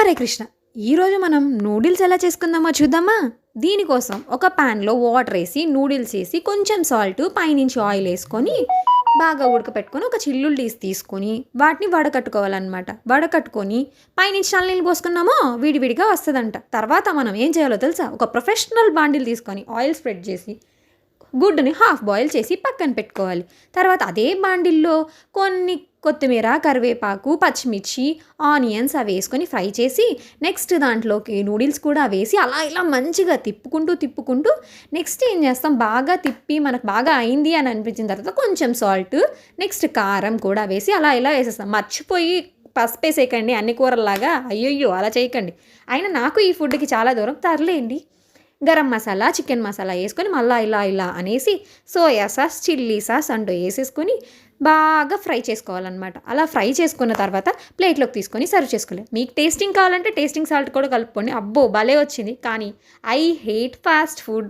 హరే కృష్ణ. ఈరోజు మనం నూడిల్స్ ఎలా చేసుకుందామో చూద్దామా? దీనికోసం ఒక ప్యాన్లో వాటర్ వేసి నూడిల్స్ వేసి కొంచెం సాల్ట్ పైనుంచి ఆయిల్ వేసుకొని బాగా ఉడకపెట్టుకొని ఒక చిల్లులు తీసుకొని వాటిని వడకట్టుకోవాలన్నమాట. వడకట్టుకొని పైనుంచి చల్లనీళ్ళు పోసుకున్నామో విడివిడిగా వస్తుందంట. తర్వాత మనం ఏం చేయాలో తెలుసా? ఒక ప్రొఫెషనల్ బాండిల్ తీసుకొని ఆయిల్ స్ప్రెడ్ చేసి గుడ్డుని హాఫ్ బాయిల్ చేసి పక్కన పెట్టుకోవాలి. తర్వాత అదే బాండిల్లో కొన్ని కొత్తిమీర, కరివేపాకు, పచ్చిమిర్చి, ఆనియన్స్ అవి వేసుకొని ఫ్రై చేసి నెక్స్ట్ దాంట్లోకి నూడిల్స్ కూడా వేసి అలా ఇలా మంచిగా తిప్పుకుంటూ నెక్స్ట్ ఏం చేస్తాం, బాగా తిప్పి మనకు బాగా అయింది అని అనిపించిన తర్వాత కొంచెం సాల్ట్, నెక్స్ట్ కారం కూడా వేసి అలా ఇలా వేసేస్తాం. మర్చిపోయి పసుపు వేసేయకండి అన్ని కూరల్లాగా, అయ్యయ్యో అలా చేయకండి. అయినా నాకు ఈ ఫుడ్కి చాలా దూరం తరలేండి. గరం మసాలా, చికెన్ మసాలా వేసుకొని మళ్ళీ ఇలా అనేసి సోయా సాస్, చిల్లీ సాస్ అంటూ వేసేసుకొని బాగా ఫ్రై చేసుకోవాలన్నమాట. అలా ఫ్రై చేసుకున్న తర్వాత ప్లేట్లోకి తీసుకొని సర్వ్ చేసుకోవాలి. మీకు టేస్టింగ్ కావాలంటే టేస్టింగ్ సాల్ట్ కూడా కలుపుకోండి. అబ్బో భలే వచ్చింది. కానీ ఐ హేట్ ఫాస్ట్ ఫుడ్.